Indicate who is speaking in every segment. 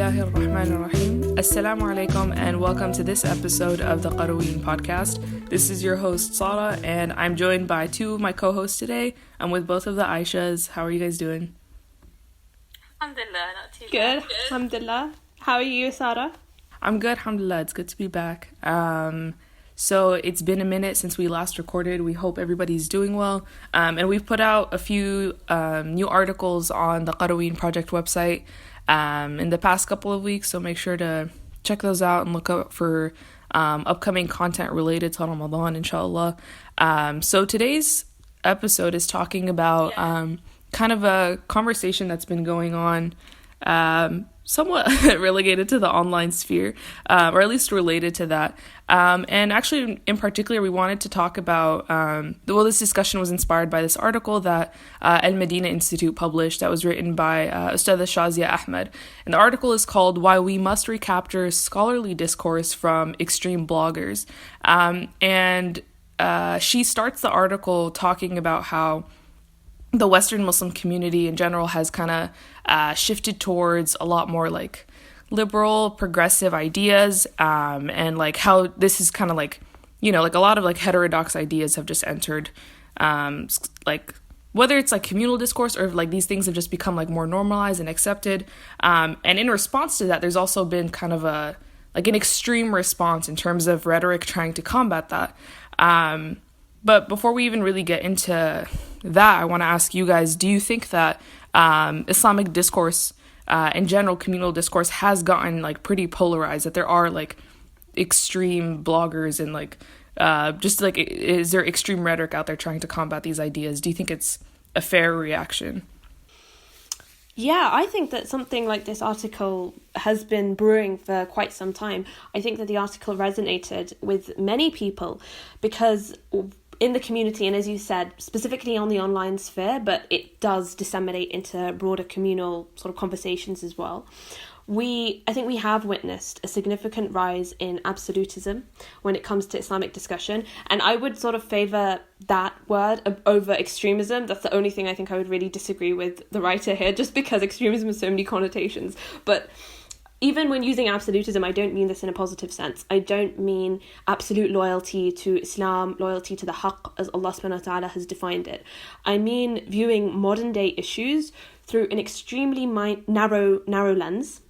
Speaker 1: Bismillahir Rahmanir Rahim. Assalamu alaikum and welcome to this episode of the Qarawiyyin Podcast. This is your host Sara and I'm joined by two of my co-hosts today. I'm with both of the Aishas. How are you guys doing?
Speaker 2: Alhamdulillah, not too bad.
Speaker 3: Good, alhamdulillah. How are you, Sara?
Speaker 1: I'm good, alhamdulillah. It's good to be back. So it's been a minute since we last recorded. We hope everybody's doing well. And we've put out a few new articles on the Qarawiyyin Project website in the past couple of weeks. So make sure to check those out and look out for upcoming content related to Ramadan, inshallah. So today's episode is talking about kind of a conversation that's been going on somewhat relegated to the online sphere, or at least related to that. And actually, in particular, we wanted to talk about, this discussion was inspired by this article that Al Medina Institute published that was written by Ustadha Shazia Ahmed. And the article is called Why We Must Recapture Scholarly Discourse from Extreme Bloggers. And she starts the article talking about how the Western Muslim community in general has kind of shifted towards a lot more like liberal, progressive ideas, and like how this is kind of like, you know, like a lot of like heterodox ideas have just entered, like whether it's like communal discourse or like these things have just become like more normalized and accepted. And in response to that, there's also been kind of an extreme response in terms of rhetoric trying to combat that. But before we even really get into that, I want to ask you guys, do you think that Islamic discourse in general, communal discourse has gotten like pretty polarized, that there are like extreme bloggers and like just like is there extreme rhetoric out there trying to combat these ideas? Do you think it's a fair reaction?
Speaker 3: Yeah, I think that something like this article has been brewing for quite some time. I think that the article resonated with many people because in the community, and as you said, specifically on the online sphere, but it does disseminate into broader communal sort of conversations as well. I think we have witnessed a significant rise in absolutism when it comes to Islamic discussion. And I would sort of favour that word over extremism. That's the only thing I think I would really disagree with the writer here, just because extremism has so many connotations. But even when using absolutism, I don't mean this in a positive sense. I don't mean absolute loyalty to Islam, loyalty to the haqq, as Allah subhanahu wa ta'ala has defined it. I mean viewing modern day issues through an extremely narrow lens,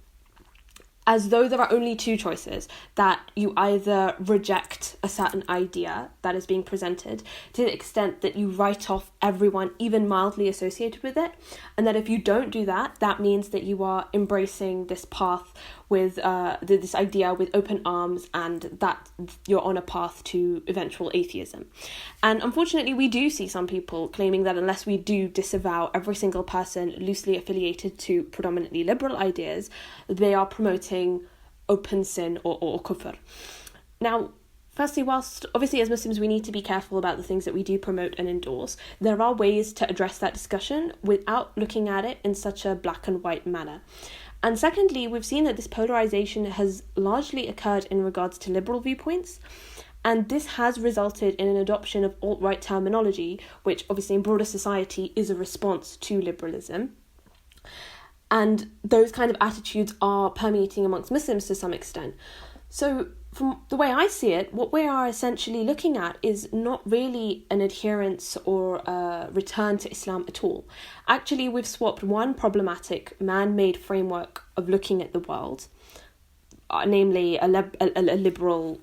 Speaker 3: as though there are only two choices, that you either reject a certain idea that is being presented to the extent that you write off everyone even mildly associated with it, and that if you don't do that, that means that you are embracing this path with this idea with open arms, and that you're on a path to eventual atheism. And unfortunately, we do see some people claiming that unless we do disavow every single person loosely affiliated to predominantly liberal ideas, they are promoting open sin or kufr. Now, firstly, whilst obviously as Muslims we need to be careful about the things that we do promote and endorse, there are ways to address that discussion without looking at it in such a black and white manner. And secondly, we've seen that this polarization has largely occurred in regards to liberal viewpoints, and this has resulted in an adoption of alt-right terminology, which obviously in broader society is a response to liberalism. And those kind of attitudes are permeating amongst Muslims to some extent. So from the way I see it, what we are essentially looking at is not really an adherence or a return to Islam at all. Actually, we've swapped one problematic man-made framework of looking at the world, namely a liberal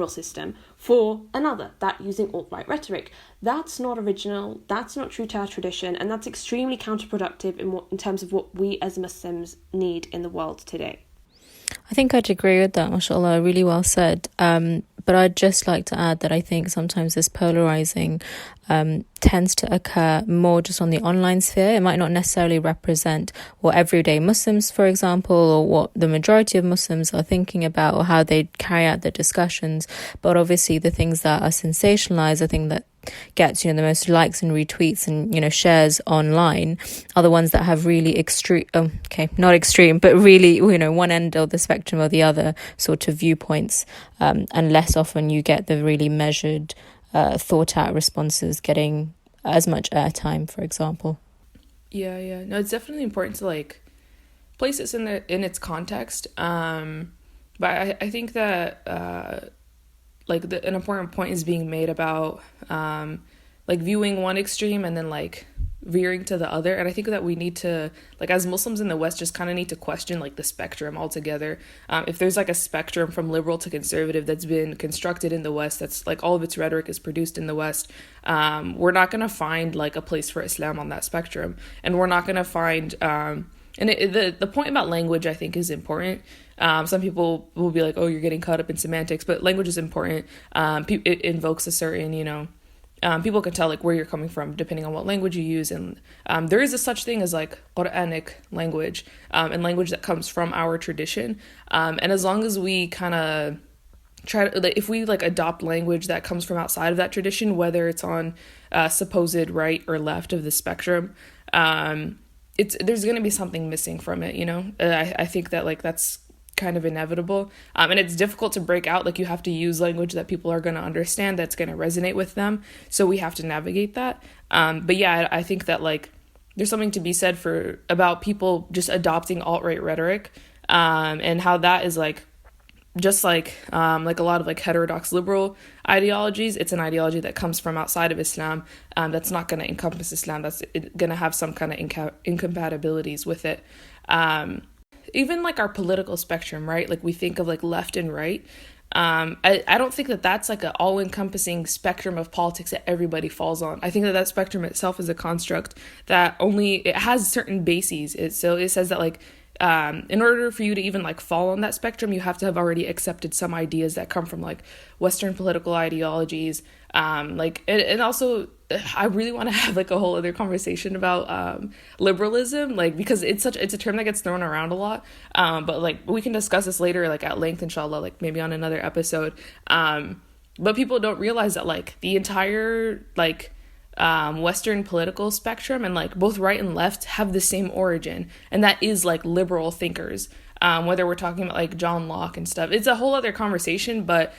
Speaker 3: system, for another, that using alt-right rhetoric. That's not original, that's not true to our tradition, and that's extremely counterproductive in terms of what we as Muslims need in the world today.
Speaker 4: I think I'd agree with that, mashallah, really well said. But I'd just like to add that I think sometimes this polarizing tends to occur more just on the online sphere. It might not necessarily represent what everyday Muslims, for example, or what the majority of Muslims are thinking about or how they carry out their discussions. But obviously the things that are sensationalized, I think that gets, the most likes and retweets and, shares online are the ones that have really not extreme, but really, one end of the spectrum or the other sort of viewpoints. And less often you get the really measured, thought out responses getting as much airtime, for example.
Speaker 1: Yeah. No, it's definitely important to place this in its context. But I think that like an important point is being made about like viewing one extreme and then like veering to the other. And I think that we need to, like, as Muslims in the West, just kind of need to question like the spectrum altogether. If there's like a spectrum from liberal to conservative that's been constructed in the West, that's like all of its rhetoric is produced in the West, we're not going to find like a place for Islam on that spectrum. And we're not going to find the point about language, I think, is important. Some people will be like, oh, you're getting caught up in semantics, but language is important. It invokes a certain, people can tell like where you're coming from depending on what language you use. And there is a such thing as like Quranic language, and language that comes from our tradition. And as long as we kind of try to, like, if we like adopt language that comes from outside of that tradition, whether it's on supposed right or left of the spectrum, there's going to be something missing from it, I think that like that's kind of inevitable, and it's difficult to break out. Like, you have to use language that people are going to understand, that's going to resonate with them, so we have to navigate that. But yeah, I think that like there's something to be said about people just adopting alt-right rhetoric, and how that is like just like a lot of like heterodox liberal ideologies. It's an ideology that comes from outside of Islam, that's not going to encompass Islam, that's going to have some kind of incompatibilities with it. Even like our political spectrum, right? Like, we think of like left and right. I don't think that that's like an all-encompassing spectrum of politics that everybody falls on. I think that spectrum itself is a construct that it has certain bases. So it says that like in order for you to even like fall on that spectrum, you have to have already accepted some ideas that come from like Western political ideologies. And also I really want to have like a whole other conversation about liberalism, like, because it's a term that gets thrown around a lot. But like we can discuss this later, like at length, inshallah, like maybe on another episode. But people don't realize that like the entire like Western political spectrum and like both right and left have the same origin, and that is like liberal thinkers. Whether we're talking about like John Locke and stuff, it's a whole other conversation. But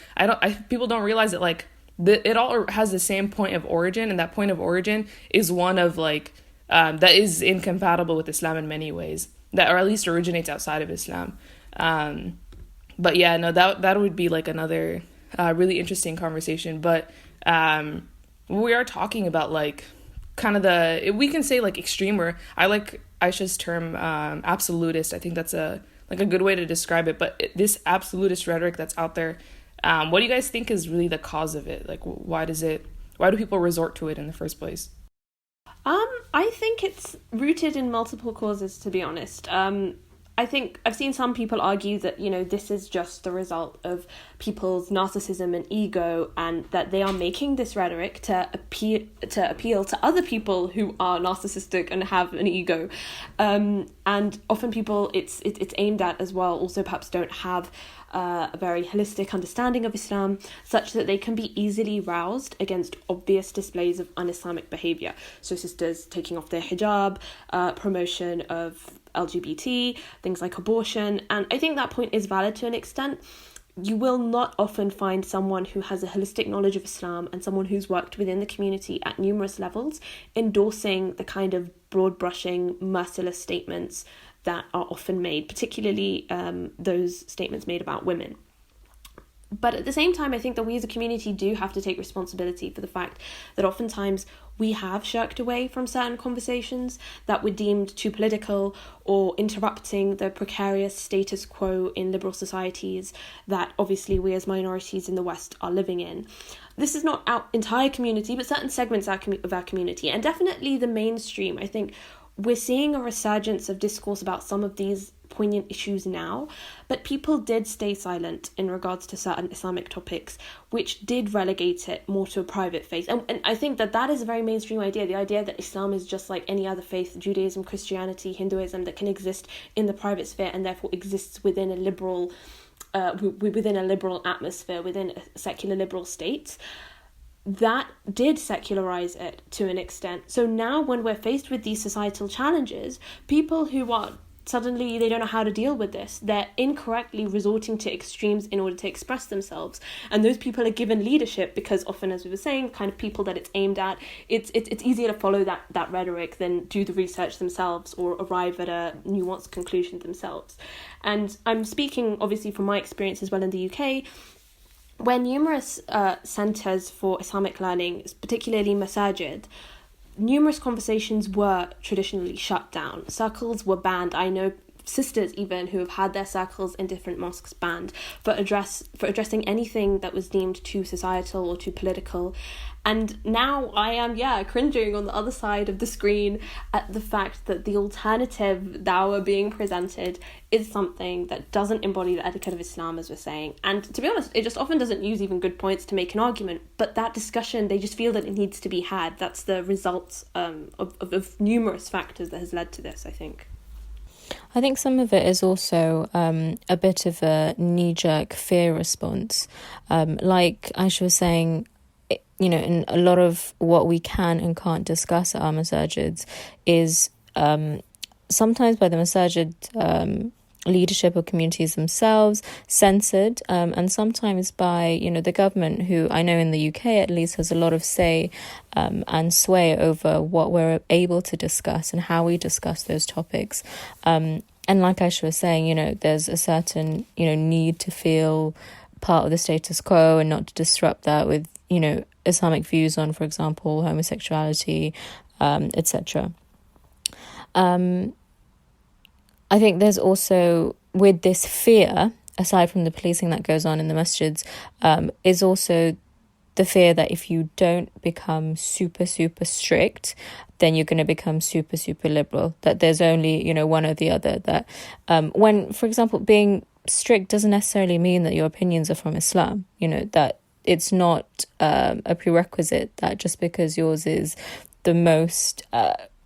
Speaker 1: people don't realize that like it all has the same point of origin, and that point of origin is one of like that is incompatible with Islam in many ways, that or at least originates outside of Islam. But yeah, no, that would be like another really interesting conversation. But we are talking about like kind of we can say like extreme, or I like Aisha's term absolutist. I think that's a good way to describe it. But this absolutist rhetoric that's out there, what do you guys think is really the cause of it? Like, why do people resort to it in the first place?
Speaker 3: I think it's rooted in multiple causes, to be honest. I think I've seen some people argue that, this is just the result of people's narcissism and ego, and that they are making this rhetoric to appeal to other people who are narcissistic and have an ego. And often people it's aimed at as well also perhaps don't have a very holistic understanding of Islam, such that they can be easily roused against obvious displays of un-Islamic behaviour. So sisters taking off their hijab, promotion of LGBT, things like abortion. And I think that point is valid to an extent. You will not often find someone who has a holistic knowledge of Islam and someone who's worked within the community at numerous levels endorsing the kind of broad-brushing, merciless statements that are often made, particularly those statements made about women. But at the same time, I think that we as a community do have to take responsibility for the fact that oftentimes we have shirked away from certain conversations that were deemed too political or interrupting the precarious status quo in liberal societies that obviously we as minorities in the West are living in. This is not our entire community, but certain segments of our community, and definitely the mainstream. I think we're seeing a resurgence of discourse about some of these poignant issues now, but people did stay silent in regards to certain Islamic topics, which did relegate it more to a private faith. And I think that is a very mainstream idea, the idea that Islam is just like any other faith, Judaism, Christianity, Hinduism, that can exist in the private sphere and therefore exists within a liberal atmosphere, within a secular liberal state. That did secularize it to an extent. So now when we're faced with these societal challenges, people who are suddenly they don't know how to deal with this. They're incorrectly resorting to extremes in order to express themselves. And those people are given leadership because often, as we were saying, kind of people that it's aimed at, it's easier to follow that rhetoric than do the research themselves or arrive at a nuanced conclusion themselves. And I'm speaking obviously from my experience as well in the UK, where numerous centres for Islamic learning, particularly masajid, numerous conversations were traditionally shut down. Circles were banned. I know sisters even who have had their circles in different mosques banned for addressing anything that was deemed too societal or too political. And now I am cringing on the other side of the screen at the fact that the alternative dawah being presented is something that doesn't embody the etiquette of Islam, as we're saying. And to be honest, it just often doesn't use even good points to make an argument, but that discussion, they just feel that it needs to be had. That's the results of numerous factors that has led to this, I think.
Speaker 4: I think some of it is also a bit of a knee-jerk fear response. Like Aisha was saying, in a lot of what we can and can't discuss at our masajids is sometimes by the masajid leadership or communities themselves censored, and sometimes by the government, who I know in the UK at least has a lot of say and sway over what we're able to discuss and how we discuss those topics. And like Aisha was saying, there's a certain need to feel part of the status quo and not to disrupt that with Islamic views on, for example, homosexuality, etc. I think there's also, with this fear, aside from the policing that goes on in the masjids, is also the fear that if you don't become super, super strict, then you're going to become super, super liberal. That there's only, one or the other. That when, for example, being strict doesn't necessarily mean that your opinions are from Islam. That it's not a prerequisite that just because yours is the most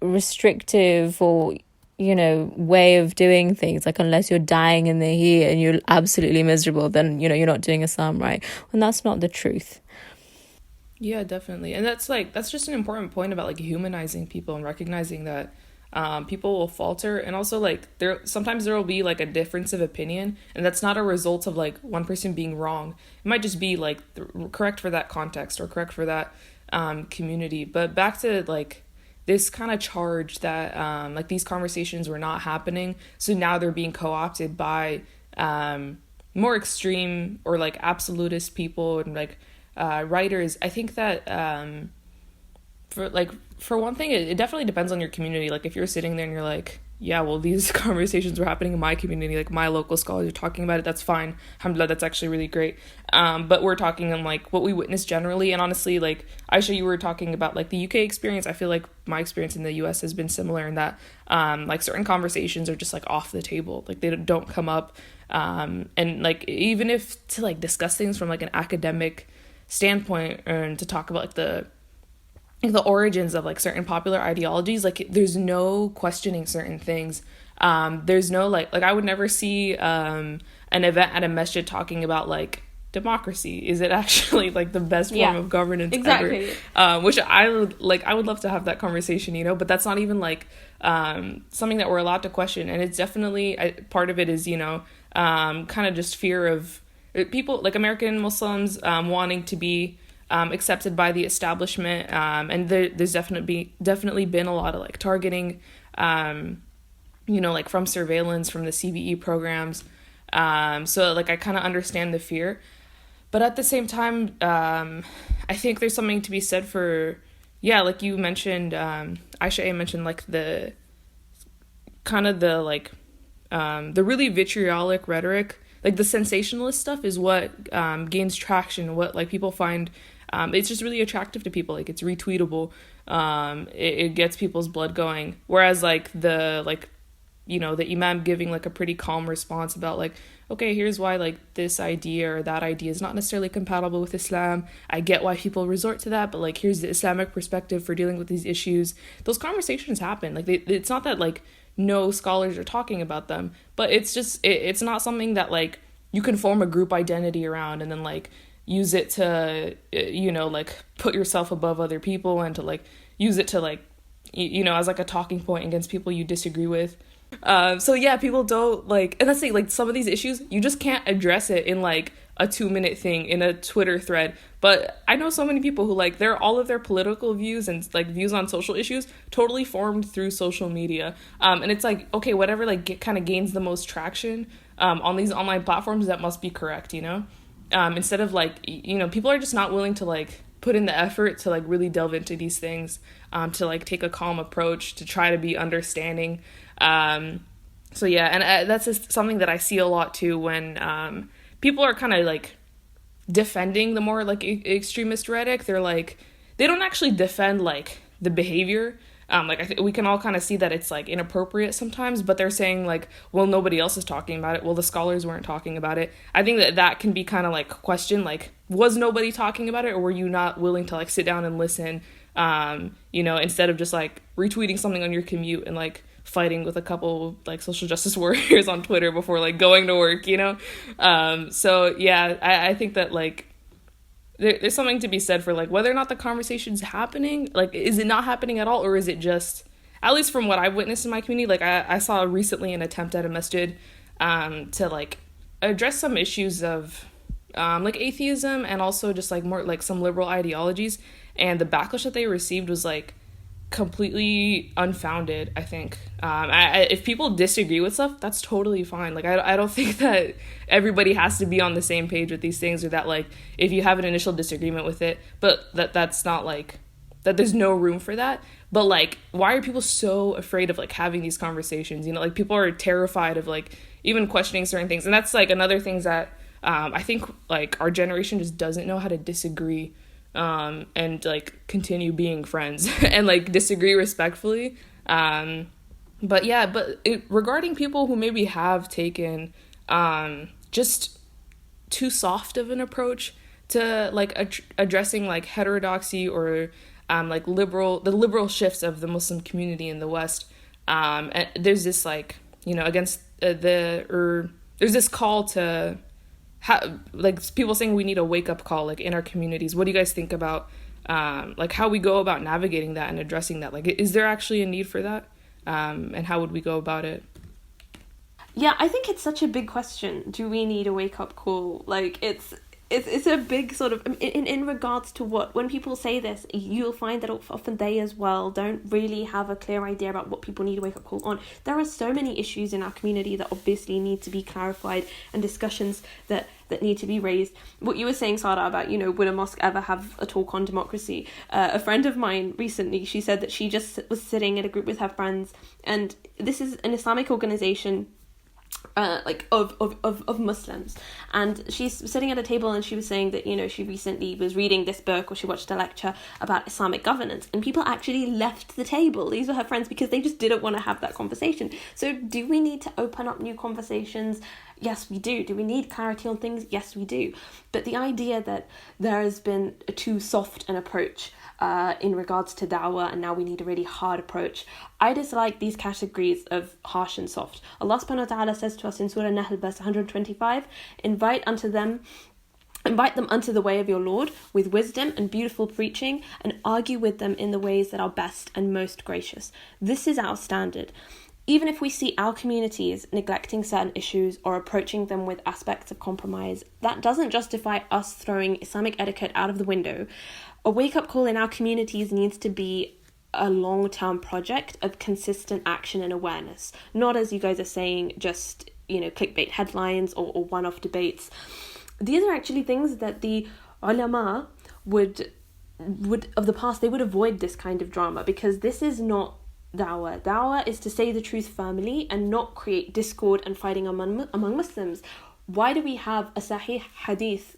Speaker 4: restrictive or way of doing things, like unless you're dying in the heat and you're absolutely miserable, then you're not doing Islam right, and that's not the truth.
Speaker 1: Yeah, definitely. And that's just an important point about humanizing people and recognizing that people will falter, and also sometimes there will be a difference of opinion, and that's not a result of one person being wrong. It might just be correct for that context or correct for that community. But back to this kind of charge that these conversations were not happening, so now they're being co-opted by more extreme or absolutist people and writers. I think that for one thing, it definitely depends on your community. If you're sitting there and you're like, yeah, well, these conversations were happening in my community, my local scholars are talking about it, that's fine, alhamdulillah, that's actually really great. But we're talking on what we witness generally, and honestly, Aisha, you were talking about the UK experience. I feel like my experience in the US has been similar in that certain conversations are just off the table, they don't come up, and even if to discuss things from an academic standpoint and to talk about the origins of certain popular ideologies, there's no questioning certain things. There's no I would never see an event at a masjid talking about democracy. Is it actually the best form of governance
Speaker 3: exactly
Speaker 1: ever? Which I would love to have that conversation, but that's not even something that we're allowed to question. And it's definitely part of it is kind of just fear of people American Muslims wanting to be accepted by the establishment, and there's definitely been a lot of targeting, from surveillance from the CVE programs, so I kind of understand the fear, but at the same time, I think there's something to be said for, you mentioned, Aisha mentioned the kind of the really vitriolic rhetoric, the sensationalist stuff is what gains traction, what people find it's just really attractive to people. It's retweetable, it gets people's blood going, whereas the imam giving a pretty calm response about okay, here's why this idea or that idea is not necessarily compatible with Islam. I get why people resort to that, but here's the Islamic perspective for dealing with these issues. Those conversations happen. It's not that no scholars are talking about them, but it's just it's not something that you can form a group identity around and then use it to put yourself above other people and to use it to as a talking point against people you disagree with. So yeah, people don't like, and that's the thing, like some of these issues, you just can't address it in like a 2 minute thing in a Twitter thread. But I know so many people who like all of their political views and like views on social issues totally formed through social media. And it's like, okay, whatever like kind of gains the most traction on these online platforms, that must be correct, you know? Instead of like, people are just not willing to like put in the effort to like really delve into these things, to like take a calm approach, to try to be understanding. So yeah, and that's just something that I see a lot too when people are kind of like defending the more like extremist rhetoric. They're like, they don't actually defend like the behavior. Like we can all kind of see that it's like inappropriate sometimes, but they're saying like, well, nobody else is talking about it. Well, the scholars weren't talking about it. I think that can be kind of like question, like, was nobody talking about it, or were you not willing to like sit down and listen? Instead of just like retweeting something on your commute and like fighting with a couple like social justice warriors on Twitter before like going to work, So yeah, I think that like there's something to be said for like whether or not the conversation's happening. Like, is it not happening at all, or is it just, at least from what I've witnessed in my community, like I saw recently an attempt at a masjid to like address some issues of like atheism and also just like more like some liberal ideologies, and the backlash that they received was like completely unfounded. I think if people disagree with stuff, that's totally fine. Like I don't think that everybody has to be on the same page with these things, or that like if you have an initial disagreement with it, but that's not like that there's no room for that. But like, why are people so afraid of like having these conversations? Like people are terrified of like even questioning certain things, and that's like another thing that I think like our generation just doesn't know how to disagree and like continue being friends and like disagree respectfully. But regarding people who maybe have taken just too soft of an approach to like addressing like heterodoxy or like the liberal shifts of the Muslim community in the West, and there's this like against there's this call to like people saying we need a wake-up call like in our communities. What do you guys think about like how we go about navigating that and addressing that? Like, is there actually a need for that, and how would we go about it?
Speaker 3: Yeah, I think it's such a big question. Do we need a wake-up call? Like, it's a big sort of in regards to what, when people say this, you'll find that often they as well don't really have a clear idea about what people need a wake-up call on. There are so many issues in our community that obviously need to be clarified, and discussions that need to be raised. What you were saying, Sarah, about would a mosque ever have a talk on democracy? A friend of mine recently, she said that she just was sitting in a group with her friends, and this is an Islamic organization like of Muslims, and she's sitting at a table, and she was saying that she recently was reading this book, or she watched a lecture about Islamic governance, and people actually left the table. These were her friends, because they just didn't want to have that conversation. So do we need to open up new conversations? Yes, we do. Do we need clarity on things? Yes, we do. But the idea that there has been a too soft an approach in regards to da'wah, and now we need a really hard approach, I dislike these categories of harsh and soft. Allah subhanahu wa ta'ala says to us in Surah Nahl verse 125, invite them unto the way of your Lord with wisdom and beautiful preaching, and argue with them in the ways that are best and most gracious. This is our standard. Even if we see our communities neglecting certain issues or approaching them with aspects of compromise, that doesn't justify us throwing Islamic etiquette out of the window. A wake-up call in our communities needs to be a long-term project of consistent action and awareness, not, as you guys are saying, just clickbait headlines or one-off debates. These are actually things that the ulama would of the past, they would avoid this kind of drama, because this is not da'wah. Da'wah is to say the truth firmly and not create discord and fighting among Muslims. Why do we have a sahih hadith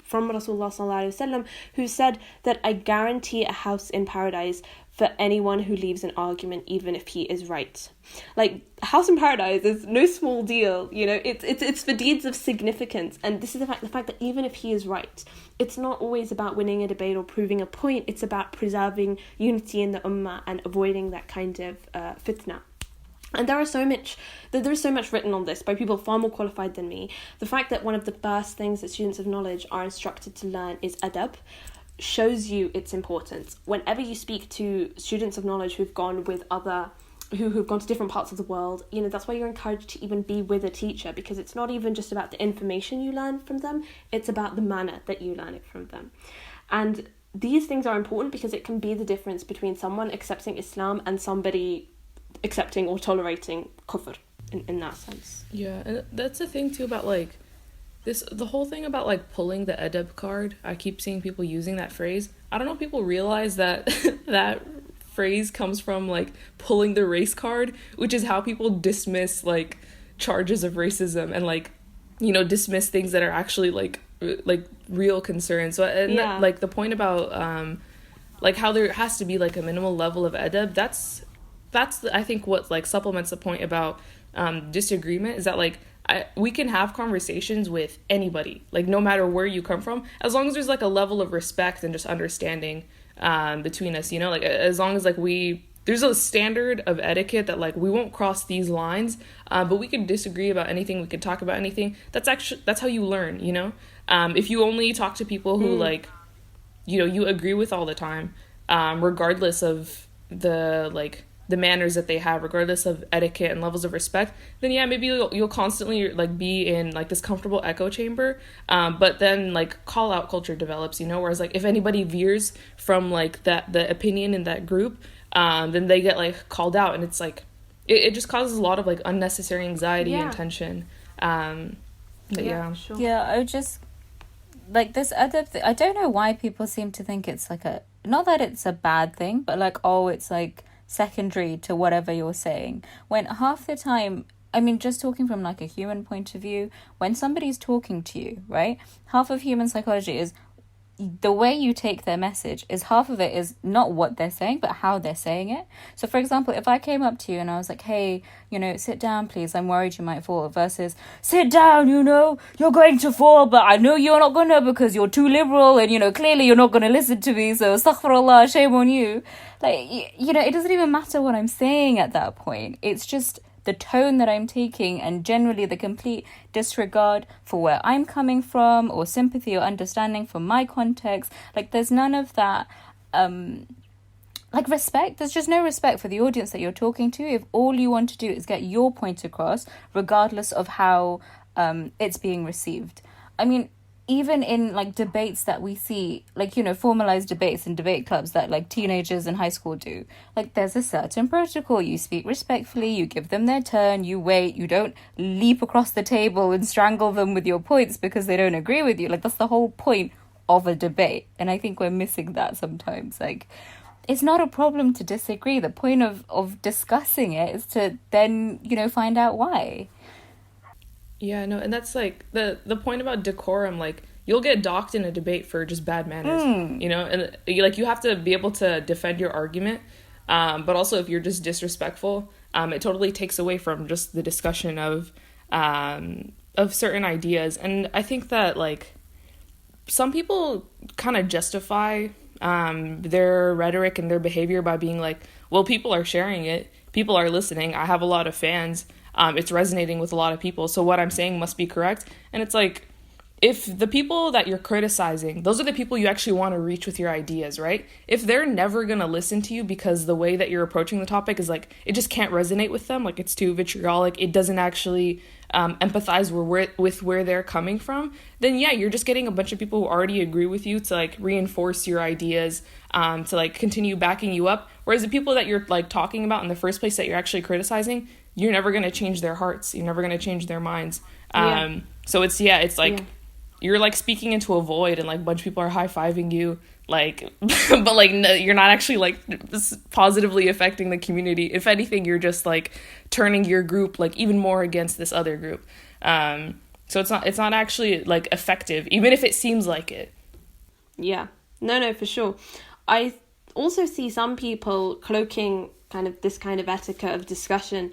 Speaker 3: from Rasulullah sallallahu alaihi wasallam who said that I guarantee a house in paradise for anyone who leaves an argument, even if he is right? Like, a house in paradise is no small deal, it's for deeds of significance. And this is the fact that even if he is right, it's not always about winning a debate or proving a point. It's about preserving unity in the ummah and avoiding that kind of fitna. And there is so much written on this by people far more qualified than me. The fact that one of the first things that students of knowledge are instructed to learn is adab shows you its importance. Whenever you speak to students of knowledge who've gone with other who've gone to different parts of the world, you know, that's why you're encouraged to even be with a teacher, because it's not even just about the information you learn from them, it's about the manner that you learn it from them. And these things are important because it can be the difference between someone accepting Islam and somebody accepting or tolerating kufr in that sense.
Speaker 1: Yeah, and that's the thing too about like the whole thing about like pulling the adab card. I keep seeing people using that phrase. I don't know if people realize that that phrase comes from like pulling the race card, which is how people dismiss like charges of racism and like, you know, dismiss things that are actually like real concerns. So and like the point about like how there has to be like a minimal level of adab, that's I think what like supplements the point about disagreement is that like we can have conversations with anybody, like no matter where you come from, as long as there's like a level of respect and just understanding between us, you know, like as long as like there's a standard of etiquette that like we won't cross these lines, but we can disagree about anything, we can talk about anything. That's how you learn, you know. If you only talk to people who like, you know, you agree with all the time, regardless of the manners that they have, regardless of etiquette and levels of respect, then yeah, maybe you'll constantly like be in like this comfortable echo chamber, but then like call out culture develops, you know, whereas like if anybody veers from like the opinion in that group, then they get like called out, and it's like it just causes a lot of like unnecessary anxiety and tension.
Speaker 3: Sure.
Speaker 4: Yeah, I just like this adab thing. I don't know why people seem to think it's like not that it's a bad thing, but like, oh, it's like secondary to whatever you're saying, when half the time, I mean, just talking from like a human point of view, when somebody's talking to you, right, half of human psychology is the way you take their message, is half of it is not what they're saying but how they're saying it. So for example, if I came up to you and I was like, hey, you know, sit down please, I'm worried you might fall, versus sit down, you know, you're going to fall but I know you're not gonna because you're too liberal and, you know, clearly you're not gonna listen to me, so astaghfirullah, shame on you. Like, you know, it doesn't even matter what I'm saying at that point. It's just the tone that I'm taking, and generally the complete disregard for where I'm coming from, or sympathy or understanding for my context. Like, there's none of that, like, respect. There's just no respect for the audience that you're talking to if all you want to do is get your point across, regardless of how it's being received. I mean, even in like debates that we see, like, you know, formalized debates and debate clubs that like teenagers in high school do, like there's a certain protocol. You speak respectfully, you give them their turn, you wait, you don't leap across the table and strangle them with your points because they don't agree with you. Like, that's the whole point of a debate, and I think we're missing that sometimes. Like, it's not a problem to disagree. The point of discussing it is to then, you know, find out why.
Speaker 1: Yeah, no, and that's like the point about decorum. Like, you'll get docked in a debate for just bad manners, you know, and you have to be able to defend your argument, but also if you're just disrespectful, it totally takes away from just the discussion of certain ideas. And I think that like some people kind of justify their rhetoric and their behavior by being like, well, people are sharing it, people are listening, I have a lot of fans. It's resonating with a lot of people, so what I'm saying must be correct. And it's like, if the people that you're criticizing, those are the people you actually want to reach with your ideas, right? If they're never going to listen to you because the way that you're approaching the topic is like, it just can't resonate with them, like it's too vitriolic, it doesn't actually empathize with where they're coming from, then yeah, you're just getting a bunch of people who already agree with you to like reinforce your ideas, to like continue backing you up. Whereas the people that you're like talking about in the first place that you're actually criticizing, you're never going to change their hearts, you're never going to change their minds. So it's like you're like speaking into a void, and like a bunch of people are high-fiving you, like but like no, you're not actually like positively affecting the community. If anything, you're just like turning your group like even more against this other group. So it's not actually like effective, even if it seems like it.
Speaker 3: Yeah, no, for sure. I also see some people cloaking this kind of etiquette of discussion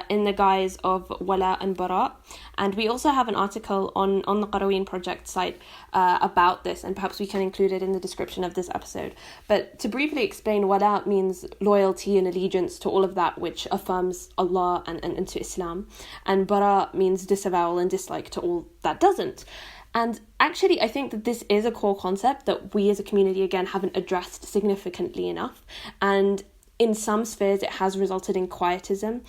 Speaker 3: in the guise of wala and bara. And we also have an article on the Qarawiyyin Project site about this, and perhaps we can include it in the description of this episode. But to briefly explain, wala means loyalty and allegiance to all of that which affirms Allah and to Islam. And bara means disavowal and dislike to all that doesn't. And actually, I think that this is a core concept that we as a community, again, haven't addressed significantly enough. And in some spheres it has resulted in quietism,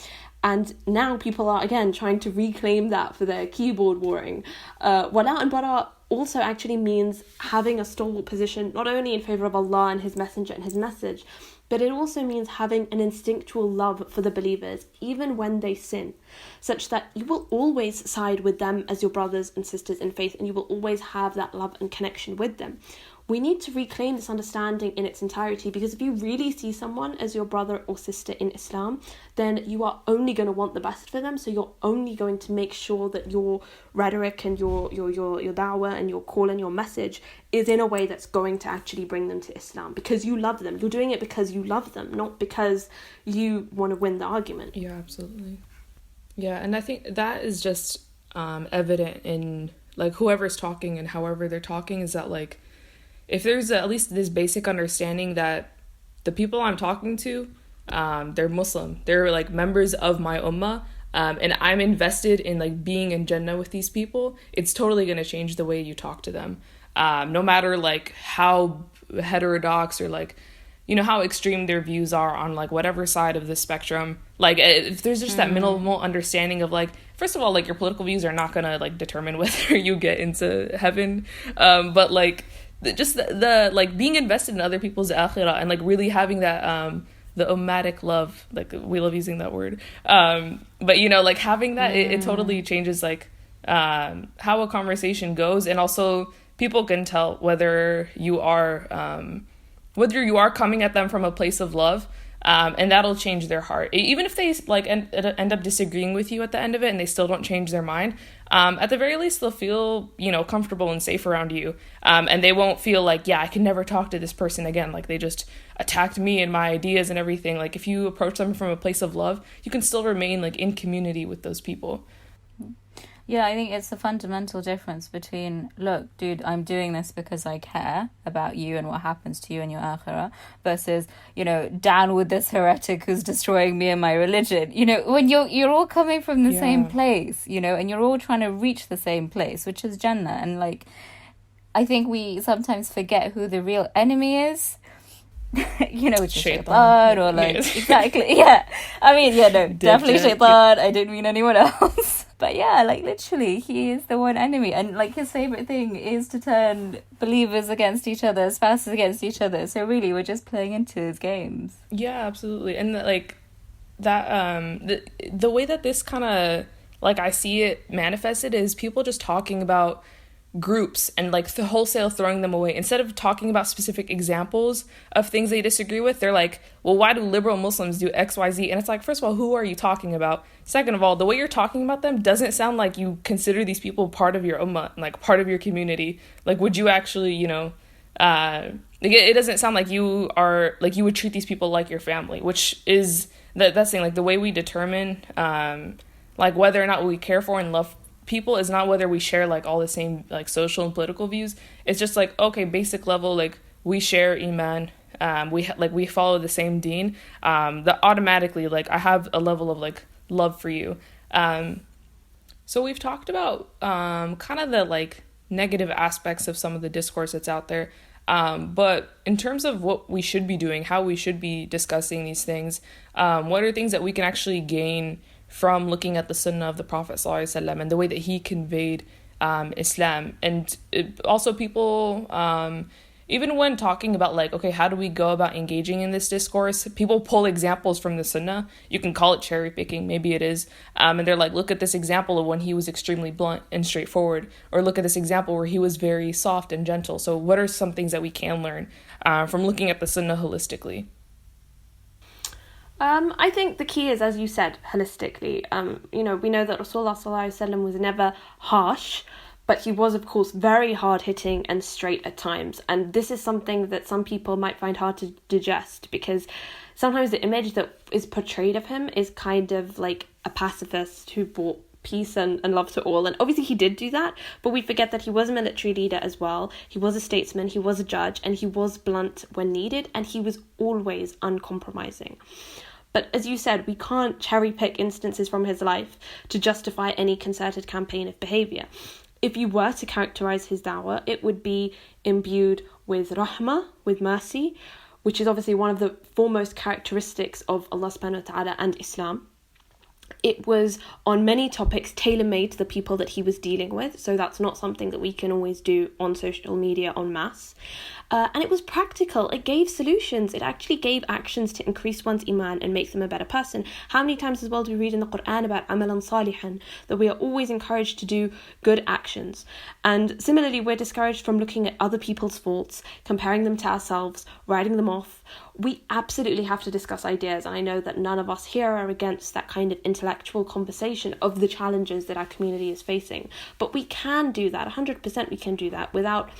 Speaker 3: and now people are again trying to reclaim that for their keyboard warring. Wala and bara also actually means having a stalwart position, not only in favour of Allah and His Messenger and His message, but it also means having an instinctual love for the believers, even when they sin, such that you will always side with them as your brothers and sisters in faith, and you will always have that love and connection with them. We need to reclaim this understanding in its entirety, because if you really see someone as your brother or sister in Islam, then you are only going to want the best for them. So you're only going to make sure that your rhetoric and your da'wah and your call and your message is in a way that's going to actually bring them to Islam, because you love them. You're doing it because you love them, not because you want to win the argument.
Speaker 1: Yeah, absolutely. Yeah, and I think that is just evident in like whoever's talking and however they're talking, is that like, if there's at least this basic understanding that the people I'm talking to, they're Muslim, they're like members of my ummah, and I'm invested in like being in Jannah with these people, it's totally going to change the way you talk to them. No matter like how heterodox or like, you know, how extreme their views are on like whatever side of the spectrum. Like if there's just that minimal understanding of like, first of all, like your political views are not going to like determine whether you get into heaven. But like, just the like being invested in other people's akhirah and like really having that the ummatic love, like we love using that word, but you know, like having that, it totally changes like how a conversation goes. And also people can tell whether you are coming at them from a place of love, and that'll change their heart, even if they like end up disagreeing with you at the end of it and they still don't change their mind. At the very least, they'll feel, you know, comfortable and safe around you, and they won't feel like, yeah, I can never talk to this person again, like they just attacked me and my ideas and everything. Like if you approach them from a place of love, you can still remain like in community with those people.
Speaker 4: Yeah, I think it's the fundamental difference between, look, dude, I'm doing this because I care about you and what happens to you in your akhirah, versus, you know, down with this heretic who's destroying me and my religion. You know, when you're all coming from the same place, you know, and you're all trying to reach the same place, which is Jannah. And like, I think we sometimes forget who the real enemy is. You know, which is shaitan, or like, exactly, yeah. I mean, yeah, no, definitely shaitan. I didn't mean anyone else. But yeah, like literally, he is the one enemy. And like his favourite thing is to turn believers against each other, spouses against each other. So really, we're just playing into his games.
Speaker 1: Yeah, absolutely. And like that, the way that this kind of, like I see it manifested is people just talking about groups and like the wholesale throwing them away. Instead of talking about specific examples of things they disagree with, they're like, well, why do liberal Muslims do XYZ? And it's like, first of all, who are you talking about? Second of all, the way you're talking about them doesn't sound like you consider these people part of your ummah, like part of your community. Like, would you actually, you know, it doesn't sound like you are, like you would treat these people like your family, which is that's thing, like the way we determine like whether or not we care for and love people is not whether we share like all the same like social and political views. It's just like, okay, basic level, like we share iman, we follow the same deen, that automatically like I have a level of like love for you. So we've talked about kind of the like negative aspects of some of the discourse that's out there, but in terms of what we should be doing, how we should be discussing these things, what are things that we can actually gain from looking at the sunnah of the Prophet ﷺ and the way that he conveyed Islam. And also people, even when talking about like, okay, how do we go about engaging in this discourse, people pull examples from the sunnah. You can call it cherry picking, maybe it is, and they're like, look at this example of when he was extremely blunt and straightforward, or look at this example where he was very soft and gentle. So what are some things that we can learn from looking at the sunnah holistically?
Speaker 3: I think the key is, as you said, holistically. You know, we know that Rasulullah ﷺ was never harsh, but he was, of course, very hard-hitting and straight at times. And this is something that some people might find hard to digest, because sometimes the image that is portrayed of him is kind of like a pacifist who brought peace and love to all. And obviously he did do that, but we forget that he was a military leader as well. He was a statesman, he was a judge, and he was blunt when needed, and he was always uncompromising. But as you said, we can't cherry pick instances from his life to justify any concerted campaign of behaviour. If you were to characterise his da'wah, it would be imbued with rahmah, with mercy, which is obviously one of the foremost characteristics of Allah subhanahu wa ta'ala and Islam. It was on many topics tailor-made to the people that he was dealing with, so that's not something that we can always do on social media en masse. And it was practical. It gave solutions. It actually gave actions to increase one's iman and make them a better person. How many times as well do we read in the Quran about amalan salihan, that we are always encouraged to do good actions? And similarly, we're discouraged from looking at other people's faults, comparing them to ourselves, writing them off. We absolutely have to discuss ideas, and I know that none of us here are against that kind of intellectual conversation of the challenges that our community is facing. But we can do that, 100% we can do that, without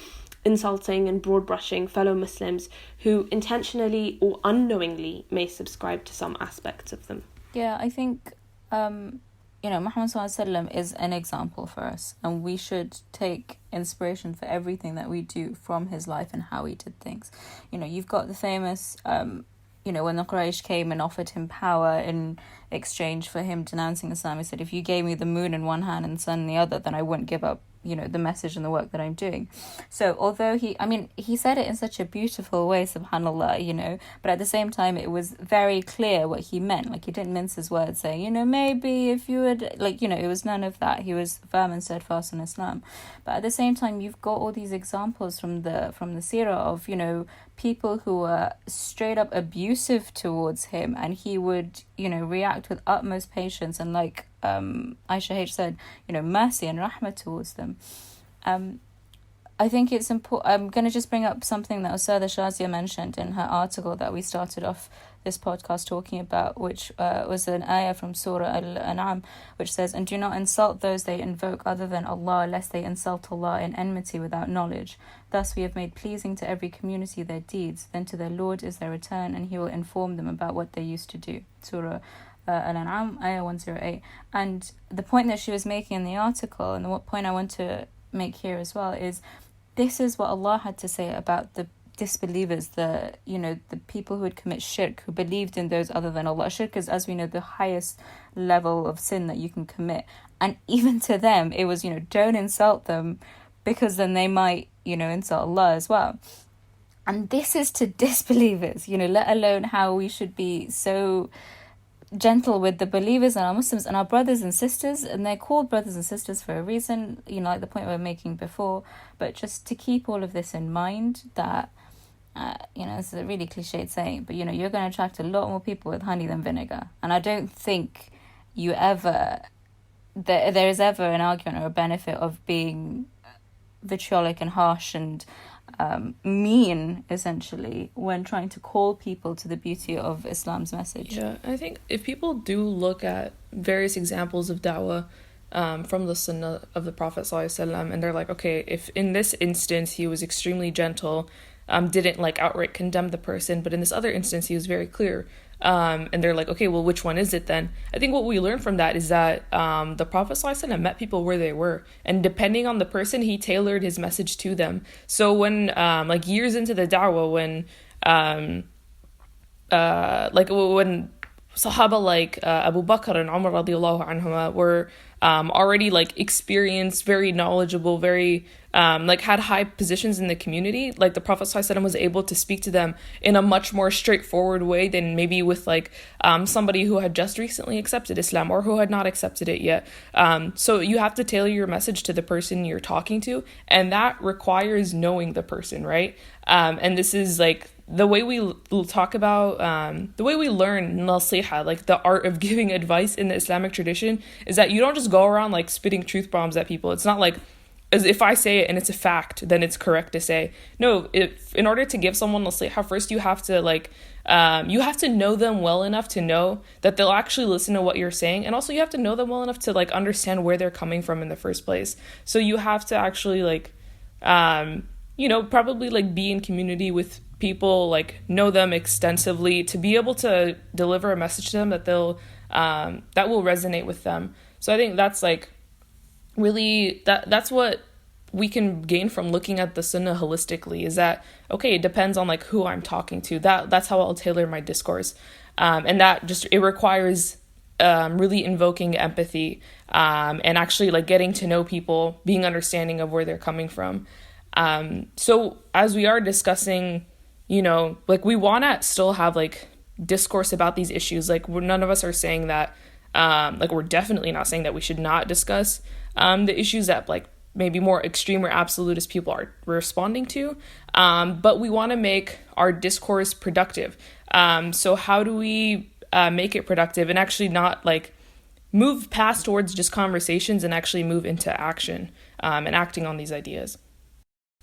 Speaker 3: insulting and broad brushing fellow Muslims who intentionally or unknowingly may subscribe to some aspects of them.
Speaker 4: Yeah, I think Muhammad Sallallahu Alaihi Wasallam is an example for us, and we should take inspiration for everything that we do from his life and how he did things. You've got the famous when the Quraysh came and offered him power in exchange for him denouncing Islam, he said, if you gave me the moon in one hand and the sun in the other, then I wouldn't give up the message and the work that I'm doing. So although he said it in such a beautiful way, subhanallah, but at the same time it was very clear what he meant. Like, he didn't mince his words saying, maybe if you would, it was none of that. He was firm and steadfast in Islam. But at the same time, you've got all these examples from the seerah of, people who were straight up abusive towards him, and he would, react with utmost patience and, like Aisha H said, mercy and rahmah towards them. I think it's important. I'm going to just bring up something that Ustadha Shazia mentioned in her article that we started off this podcast talking about, which was an ayah from Surah Al-An'am, which says, and do not insult those they invoke other than Allah, lest they insult Allah in enmity without knowledge. Thus we have made pleasing to every community their deeds, then to their Lord is their return, and he will inform them about what they used to do. Surah Al-An'am, ayah 108. And the point that she was making in the article, and the point I want to make here as well, is this is what Allah had to say about the disbelievers, the people who would commit shirk, who believed in those other than Allah. Shirk is, as we know, the highest level of sin that you can commit. And even to them, it was, don't insult them, because then they might, insult Allah as well. And this is to disbelievers, let alone how we should be so gentle with the believers and our Muslims and our brothers and sisters, and they're called brothers and sisters for a reason, like the point we were making before. But just to keep all of this in mind, that it's a really cliched saying, but you're going to attract a lot more people with honey than vinegar. And I don't think there is ever an argument or a benefit of being vitriolic and harsh and mean, essentially, when trying to call people to the beauty of Islam's message.
Speaker 1: Yeah, I think if people do look at various examples of da'wah from the sunnah of the Prophet ﷺ, and they're like, okay, if in this instance he was extremely gentle, didn't outright condemn the person, but in this other instance he was very clear, and they're like, okay, well, which one is it then? I think what we learn from that is that the Prophet ﷺ met people where they were, and depending on the person, he tailored his message to them. So when years into the da'wah, when when Sahaba like Abu Bakr and Umar radiallahu anhuma were already experienced, very knowledgeable, very had high positions in the community, the Prophet ﷺ was able to speak to them in a much more straightforward way than maybe with somebody who had just recently accepted Islam or who had not accepted it yet. So you have to tailor your message to the person you're talking to, and that requires knowing the person, right? And this is the way we talk about, the way we learn nasiha, the art of giving advice in the Islamic tradition, is that you don't just go around spitting truth bombs at people. It's not as if I say it and it's a fact, then it's correct to say. No, in order to give someone nasiha, first you have to know them well enough to know that they'll actually listen to what you're saying, and also you have to know them well enough to understand where they're coming from in the first place. So you have to actually probably be in community with people, know them extensively to be able to deliver a message to them that they'll that will resonate with them. So I think that's really that's what we can gain from looking at the sunnah holistically, is that okay, it depends on who I'm talking to. That's how I'll tailor my discourse, and that it requires really invoking empathy, and actually getting to know people, being understanding of where they're coming from. So as we are discussing like we want to still have like discourse about these issues. Like none of us are saying that, like we're definitely not saying that we should not discuss the issues that like maybe more extreme or absolutist people are responding to. But we want to make our discourse productive. So how do we make it productive and actually not like move past towards just conversations and actually move into action and acting on these ideas?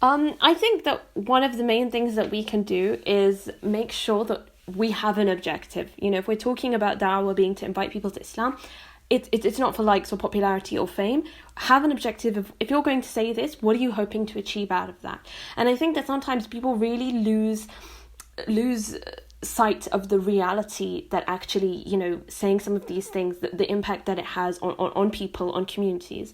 Speaker 3: I think that one of the main things that we can do is make sure that we have an objective. If we're talking about da'wah being to invite people to Islam, it's not for likes or popularity or fame. Have an objective of, if you're going to say this, what are you hoping to achieve out of that? And I think that sometimes people really lose sight of the reality that actually, saying some of these things, the impact that it has on people, on communities.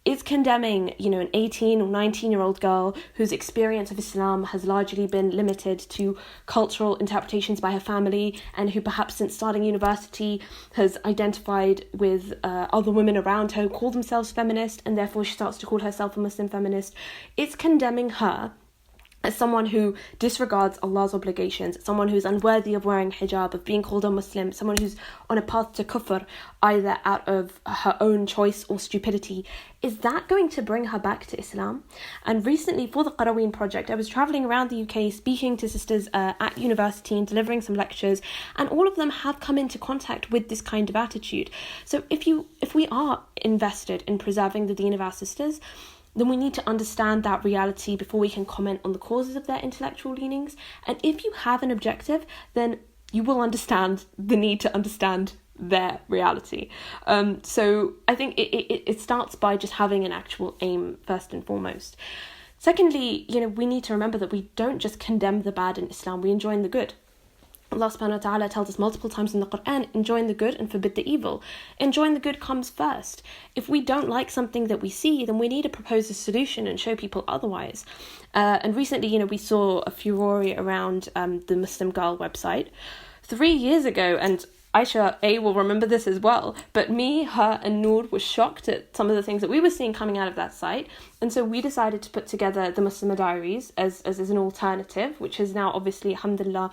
Speaker 3: Is condemning, an 18 or 19-year-old girl whose experience of Islam has largely been limited to cultural interpretations by her family, and who perhaps since starting university has identified with other women around her who call themselves feminist, and therefore she starts to call herself a Muslim feminist. It's condemning her as someone who disregards Allah's obligations, someone who's unworthy of wearing hijab, of being called a Muslim, someone who's on a path to kufr, either out of her own choice or stupidity. Is that going to bring her back to Islam? And recently, for the Qarawiyyin Project, I was travelling around the UK speaking to sisters at university and delivering some lectures, and all of them have come into contact with this kind of attitude. So if we are invested in preserving the deen of our sisters, then we need to understand that reality before we can comment on the causes of their intellectual leanings. And if you have an objective, then you will understand the need to understand their reality. So I think it starts by just having an actual aim first and foremost. Secondly, we need to remember that we don't just condemn the bad in Islam, we enjoin the good. Allah subhanahu wa ta'ala tells us multiple times in the Quran, enjoin the good and forbid the evil. Enjoin the good comes first. If we don't like something that we see, then we need to propose a solution and show people otherwise. And recently, we saw a furore around the Muslim Girl website 3 years ago, and Aisha will remember this as well, but me, her and Noor were shocked at some of the things that we were seeing coming out of that site, and so we decided to put together the Muslimah Diaries as an alternative, which has now obviously, alhamdulillah,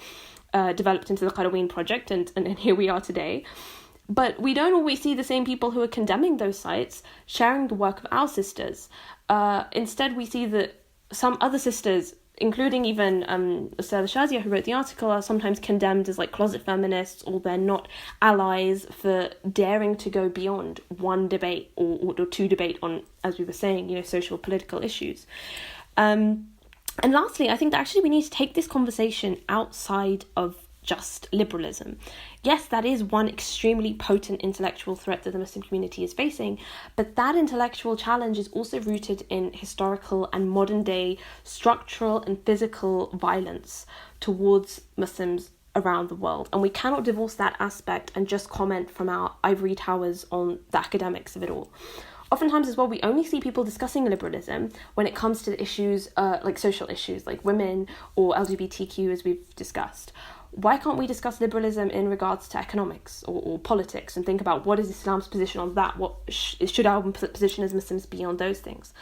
Speaker 3: developed into the Qarawiyyin Project, and here we are today. But we don't always see the same people who are condemning those sites sharing the work of our sisters. Instead, we see that some other sisters, including even Ustadha Shazia, who wrote the article, are sometimes condemned as like closet feminists, or they're not allies for daring to go beyond one debate or two debate on, as we were saying, social political issues. And lastly, I think that actually we need to take this conversation outside of just liberalism. Yes, that is one extremely potent intellectual threat that the Muslim community is facing, but that intellectual challenge is also rooted in historical and modern day structural and physical violence towards Muslims around the world. And we cannot divorce that aspect and just comment from our ivory towers on the academics of it all. Oftentimes as well, we only see people discussing liberalism when it comes to issues like social issues like women or LGBTQ, as we've discussed. Why can't we discuss liberalism in regards to economics or politics and think about what is Islam's position on that? What should our position as Muslims be on those things?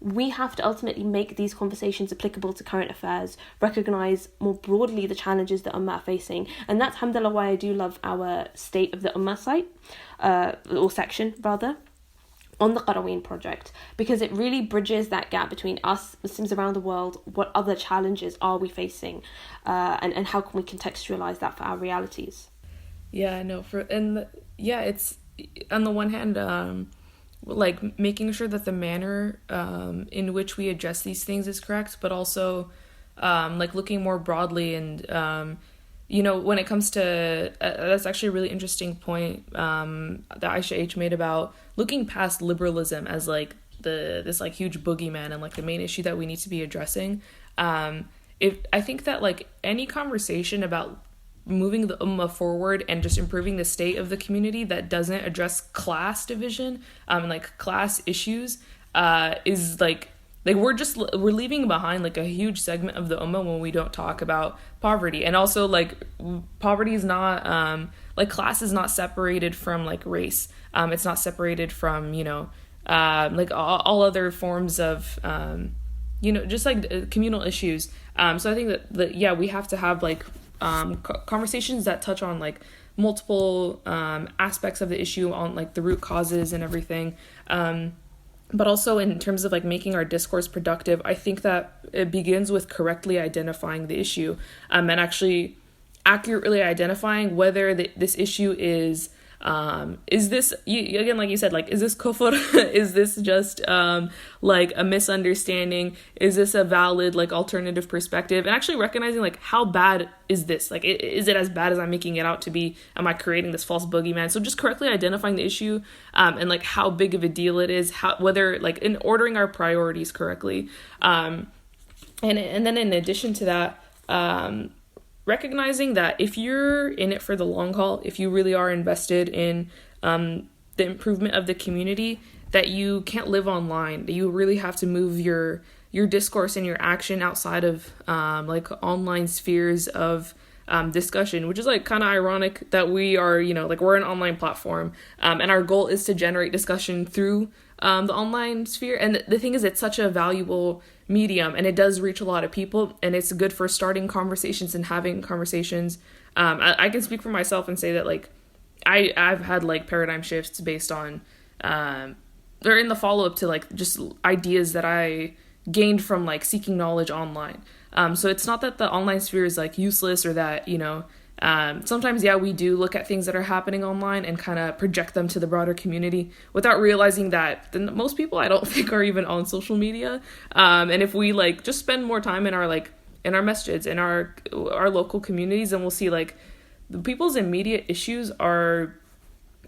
Speaker 3: We have to ultimately make these conversations applicable to current affairs, recognise more broadly the challenges that Ummah are facing. And that's, alhamdulillah, why I do love our State of the Ummah site, or section rather, on the Qarawiyyin Project, because it really bridges that gap between us, Muslims around the world, what other challenges are we facing, and how can we contextualize that for our realities.
Speaker 1: It's on the one hand, like making sure that the manner in which we address these things is correct, but also like looking more broadly and when it comes to that's actually a really interesting point that Aisha H made about looking past liberalism as like this like huge boogeyman and like the main issue that we need to be addressing. I think that like any conversation about moving the ummah forward and just improving the state of the community that doesn't address class division and like class issues is like we're leaving behind like a huge segment of the ummah when we don't talk about poverty. And also like poverty is not like class is not separated from like race. It's not separated from like all other forms of just like communal issues. So I think that we have to have like conversations that touch on like multiple aspects of the issue, on like the root causes and everything. But also in terms of like making our discourse productive, I think that it begins with correctly identifying the issue, and actually accurately identifying whether this issue is this, again, like you said, like, is this kufr? Is this just like a misunderstanding? Is this a valid like alternative perspective? And actually recognizing like, how bad is this? Like, is it as bad as I'm making it out to be? Am I creating this false boogeyman? So just correctly identifying the issue, and like how big of a deal it is, whether like in ordering our priorities correctly, and then in addition to that, recognizing that if you're in it for the long haul, if you really are invested in the improvement of the community, that you can't live online, that you really have to move your discourse and your action outside of like online spheres of discussion, which is like kind of ironic that we are, like we're an online platform, and our goal is to generate discussion through the online sphere. And the thing is, it's such a valuable medium, and it does reach a lot of people, and it's good for starting conversations and having conversations. I can speak for myself and say that like I've had like paradigm shifts based on or in the follow-up to like just ideas that I gained from like seeking knowledge online. So it's not that the online sphere is like useless, or that sometimes we do look at things that are happening online and kind of project them to the broader community without realizing that most people, I don't think, are even on social media. And if we like just spend more time in our masjids, in our local communities, then we'll see like the people's immediate issues are,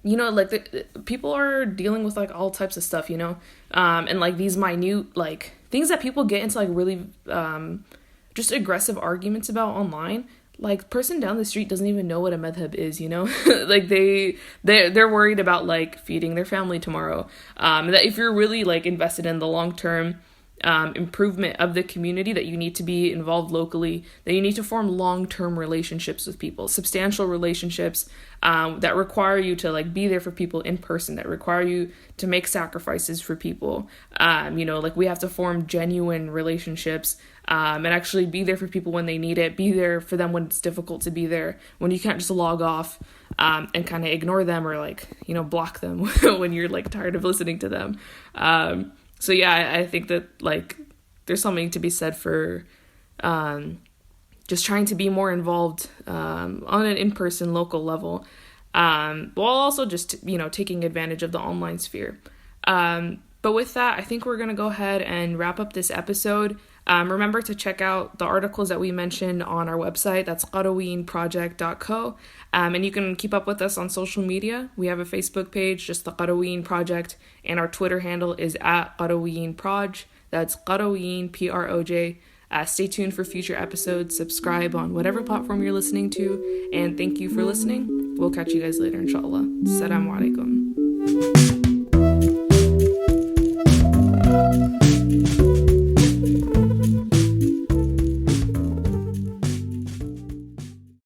Speaker 1: like people are dealing with like all types of stuff, and like these minute like things that people get into like really just aggressive arguments about online. Like, person down the street doesn't even know what a madhab is, like they're worried about like feeding their family tomorrow. That if you're really like invested in the long-term improvement of the community, that you need to be involved locally, that you need to form long-term relationships with people, substantial relationships that require you to like be there for people in person, that require you to make sacrifices for people. Like we have to form genuine relationships, and actually be there for people when they need it, be there for them when it's difficult to be there, when you can't just log off and kind of ignore them, or like, block them when you're like tired of listening to them. So I think that like there's something to be said for just trying to be more involved on an in-person local level, while also just taking advantage of the online sphere. But with that, I think we're going to go ahead and wrap up this episode. Remember to check out the articles that we mentioned on our website. That's qarawiyyinproject.co. And you can keep up with us on social media. We have a Facebook page, just the Qarawiyyin Project, and our Twitter handle is @QarawiyyinnProj. That's Qarawiyyin, Proj. Stay tuned for future episodes. Subscribe on whatever platform you're listening to. And thank you for listening. We'll catch you guys later, inshallah. Assalamu alaikum.